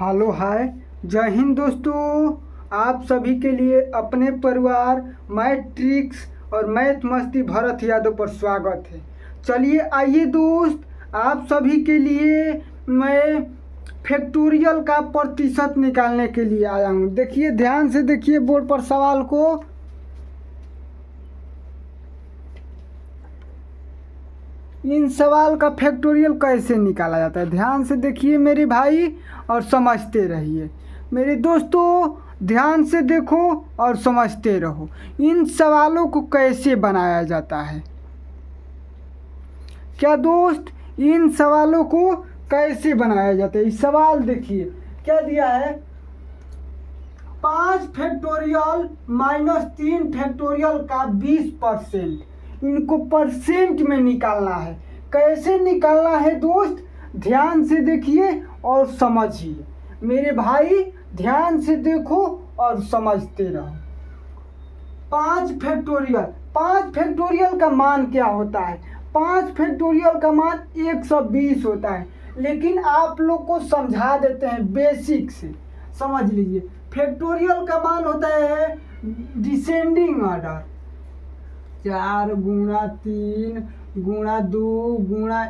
Hello hi. जय हिंद दोस्तों। आप सभी के लिए अपने परिवार मैट्रिक्स और मैथ मस्ती भरत यादव पर स्वागत है। चलिए आइए दोस्त, आप सभी के लिए मैं फैक्टोरियल का प्रतिशत निकालने के लिए आया हूँ। देखिए, ध्यान से देखिए बोर्ड पर सवाल को। इन सवाल का फैक्टोरियल कैसे निकाला जाता है, ध्यान से देखिए मेरे भाई और समझते रहिए। मेरे दोस्तों, ध्यान से देखो और समझते रहो। इन सवालों को कैसे बनाया जाता है, क्या दोस्त, इन सवालों को कैसे बनाया जाता है। इस सवाल देखिए क्या दिया है, 5 फैक्टोरियल माइनस 3 फैक्टोरियल का 20%। इनको परसेंट में निकालना है। कैसे निकालना है दोस्त, ध्यान से देखिए और समझिए। मेरे भाई ध्यान से देखो और समझते रहो। 5 फैक्टोरियल का मान क्या होता है? 5 फैक्टोरियल का मान 120 होता है। लेकिन आप लोग को समझा देते हैं बेसिक से, समझ लीजिए। फैक्टोरियल का मान होता है डिसेंडिंग ऑर्डर, 4 गुणा 3 गुणा 2 गुणा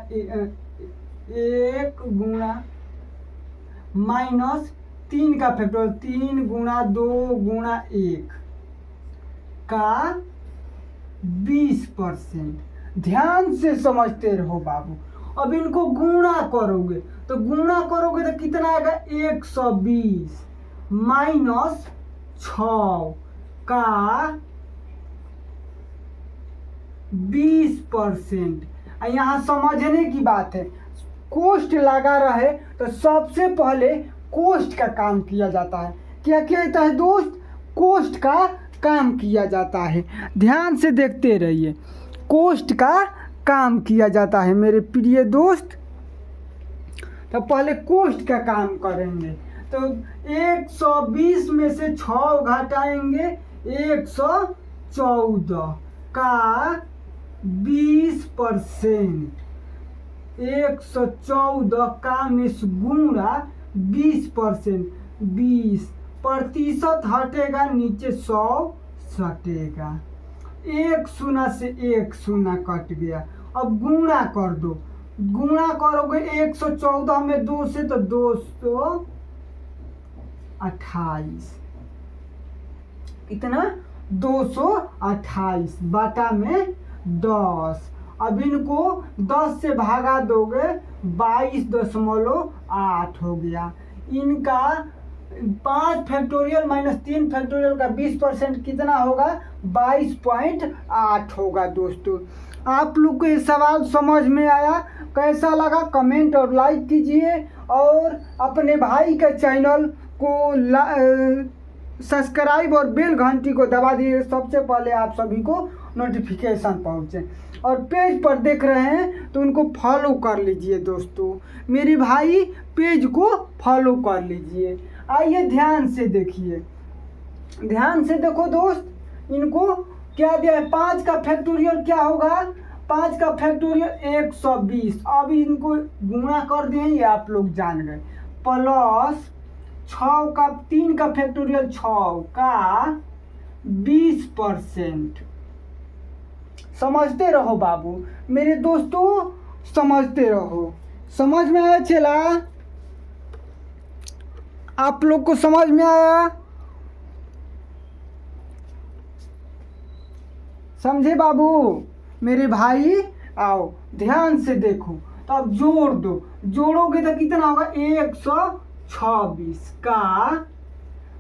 1 गुणा माइनस 3 का फैक्टोरियल, 3 गुणा 2 गुणा 1 का 20%। ध्यान से समझते रहो बाबू। अब इनको गुणा करोगे तो कितना आएगा, 120 माइनस 6 का 20%। यहाँ समझने की बात है, कोष्ट लगा रहे तो सबसे पहले कोष्ट का काम किया जाता है। क्या किया जाता है दोस्त, कोष्ट का काम किया जाता है। ध्यान से देखते रहिए, कोष्ट का काम किया जाता है मेरे प्रिय दोस्त। तो पहले कोष्ट का काम करेंगे तो 120 में से 6 घटाएंगे, 114 का 20%। 114 का मिस गुणा 20%। 20% हटेगा, नीचे 100 सटेगा। 1 शून्य से 1 शून्य कट गया। अब गुणा कर दो, गुणा करोगे 114 में 2 से तो 228। कितना, 228 बाटा में 10। अब इनको 10 से भागा दोगे, 22.8 हो गया। इनका 5 फैक्टोरियल माइनस 3 फैक्टोरियल का 20% कितना होगा, 22.8 होगा। दोस्तों, आप लोग को ये सवाल समझ में आया? कैसा लगा कमेंट और लाइक कीजिए, और अपने भाई के चैनल को सब्सक्राइब और बेल घंटी को दबा दिए, सबसे पहले आप सभी को नोटिफिकेशन पहुंचे। और पेज पर देख रहे हैं तो उनको फॉलो कर लीजिए दोस्तों। मेरे भाई पेज को फॉलो कर लीजिए। आइए ध्यान से देखिए, ध्यान से देखो दोस्त। इनको क्या दिया है, 5 का फैक्टोरियल क्या होगा, 5 का फैक्टोरियल 120। अब इनको गुणा कर दिए, ये आप लोग जान गए। प्लस 6 का 3 का फैक्टोरियल 6 का 20%। समझते रहो बाबू मेरे दोस्तों, समझते रहो। समझ में आया चला? आप लोग को समझ में आया? समझे बाबू मेरे भाई? आओ ध्यान से देखो। तो अब जोड़ दो, जोड़ोगे तो कितना होगा, 126 का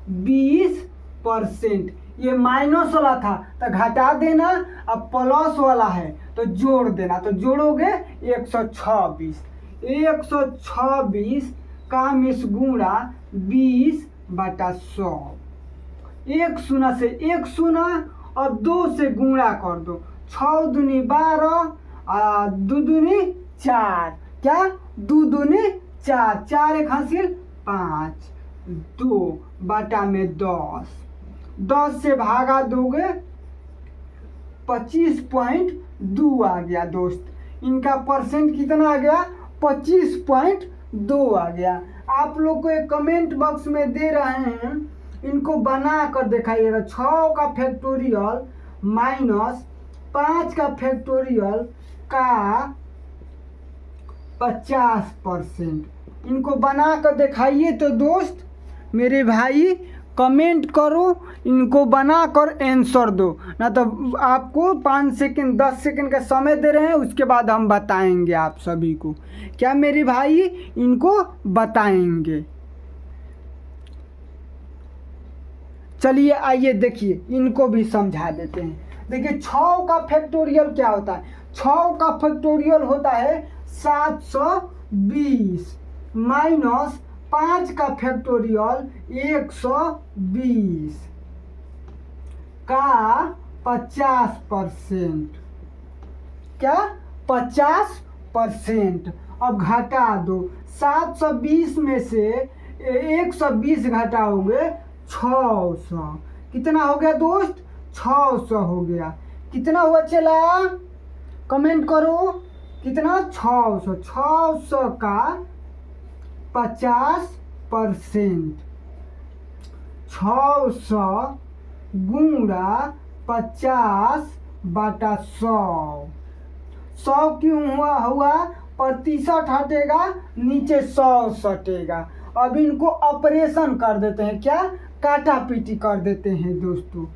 20%। ये माइनस वाला था तो घटा देना, अब प्लस वाला है तो जोड़ देना। तो जोड़ोगे 126, 126 का मिस गुणा 20/100। 1 शून्य से 1 शून्य, और 2 से गुणा कर दो। 6 दूनी 12, 2 दूनी 4, क्या 2 दूनी 4, 4 एक हासिल 5, 2 बाटा में 10। 10 से भागा दोगे, 25.2 आ गया दोस्त। इनका परसेंट कितना आ गया, 25.2 2 आ गया। आप लोग को एक कमेंट बॉक्स में दे रहे हैं, इनको बना कर दिखाइएगा। 6 का फैक्टोरियल माइनस 5 का फैक्टोरियल का 50%, इनको बना कर दिखाइए। तो दोस्त मेरे भाई कमेंट करो, इनको बना कर आंसर दो, ना तो आपको 5 सेकंड 10 सेकंड का समय दे रहे हैं, उसके बाद हम बताएंगे आप सभी को। क्या मेरे भाई इनको बताएंगे? चलिए आइए देखिए, इनको भी समझा देते हैं। देखिए 6 का फैक्टोरियल क्या होता है? 6 का फैक्टोरियल होता है 720 माइनस 5 का फैक्टोरियल 120 का 50%। क्या? 50%। अब घटा दो, 720 में से 120 घटाओगे 600, कितना हो गया दोस्त? 600 हो गया। कितना हुआ चला? कमेंट करो कितना? 600। 600 का 50%, 600 गुणा 50/100। 100 क्यों हुआ? प्रतिशत हटेगा, नीचे 100 सटेगा। अब इनको ऑपरेशन कर देते हैं, क्या? काटा पीटी कर देते हैं दोस्तों।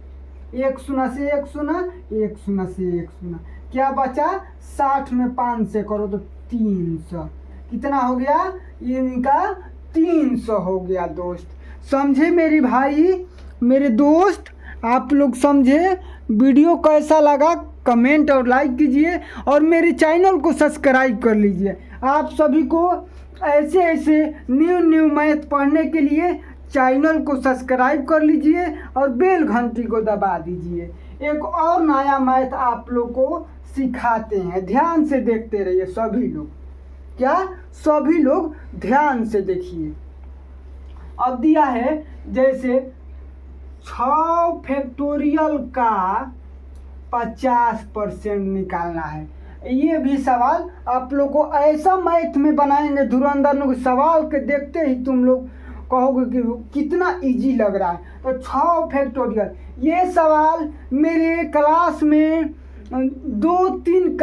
1 शून्य से 1 शून्य, 1 शून्य से 1 शून्य, क्या बचा? 60 में 5 से करो तो 300, कितना हो गया? इनका 300 हो गया दोस्त। समझे मेरे भाई, मेरे दोस्त? आप लोग समझे? वीडियो कैसा लगा कमेंट और लाइक कीजिए, और मेरे चैनल को सब्सक्राइब कर लीजिए। आप सभी को ऐसे ऐसे न्यू मैथ पढ़ने के लिए चैनल को सब्सक्राइब कर लीजिए और बेल घंटी को दबा दीजिए। एक और नया मैथ आप लोग को सिखाते हैं, ध्यान से देखते रहिए सभी लोग। क्या? सभी लोग ध्यान से देखिए। अब दिया है जैसे 6 फैक्टोरियल का 50% निकालना है। ये भी सवाल आप लोग को ऐसा मैथ में बनाएंगे, धुरंधर लोग सवाल के देखते ही तुम लोग कहोगे कि कितना इजी लग रहा है। तो 6 फैक्टोरियल, ये सवाल मेरे क्लास में 2-3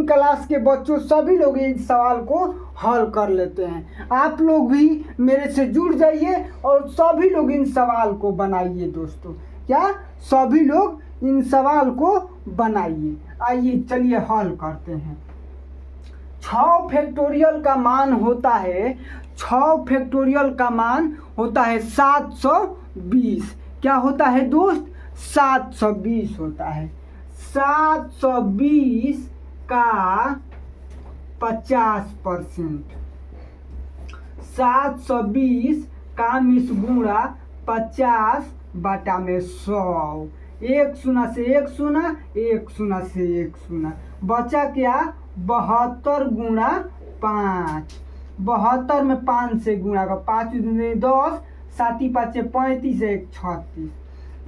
क्लास के बच्चों सभी लोग इस सवाल को हल कर लेते हैं। आप लोग भी मेरे से जुड़ जाइए और सभी लोग इन सवाल को बनाइए दोस्तों। क्या? सभी लोग इन सवाल को बनाइए। आइए चलिए हल करते हैं। 6 फैक्टोरियल का मान होता है, 6 फैक्टोरियल का मान होता है 720। क्या होता है दोस्त? 720 होता है। 720 का 50%, 720 का मिस गुणा 50/100। 1 शून्य से 1 शून्य, 1 शून्य से 1 शून्य, बचा क्या? 72 गुणा 5। 72 में 5 से गुणा का, 5 दूनी 10, 7 5 35, 1 36।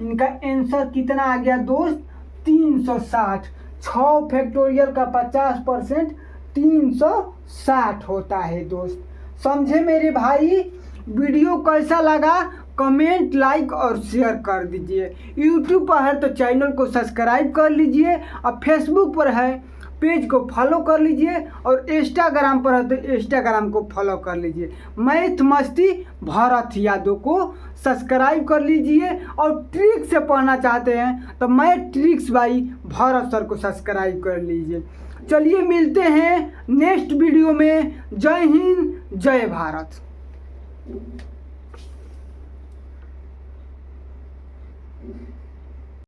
इनका आंसर कितना आ गया दोस्त? 360। 6 फैक्टोरियल का 50% 360 होता है दोस्त। समझे मेरे भाई? वीडियो कैसा लगा कमेंट लाइक और शेयर कर दीजिए। यूट्यूब पर है तो चैनल को सब्सक्राइब कर लीजिए, और फेसबुक पर है पेज को फॉलो कर लीजिए, और इंस्टाग्राम पर है तो इंस्टाग्राम को फॉलो कर लीजिए। मैथ मस्ती भारत यादव को सब्सक्राइब कर लीजिए, और ट्रिक से पढ़ना चाहते हैं तो math tricks by Bharat sir को सब्सक्राइब कर लीजिए। चलिए मिलते हैं नेक्स्ट वीडियो में। जय हिंद, जय भारत।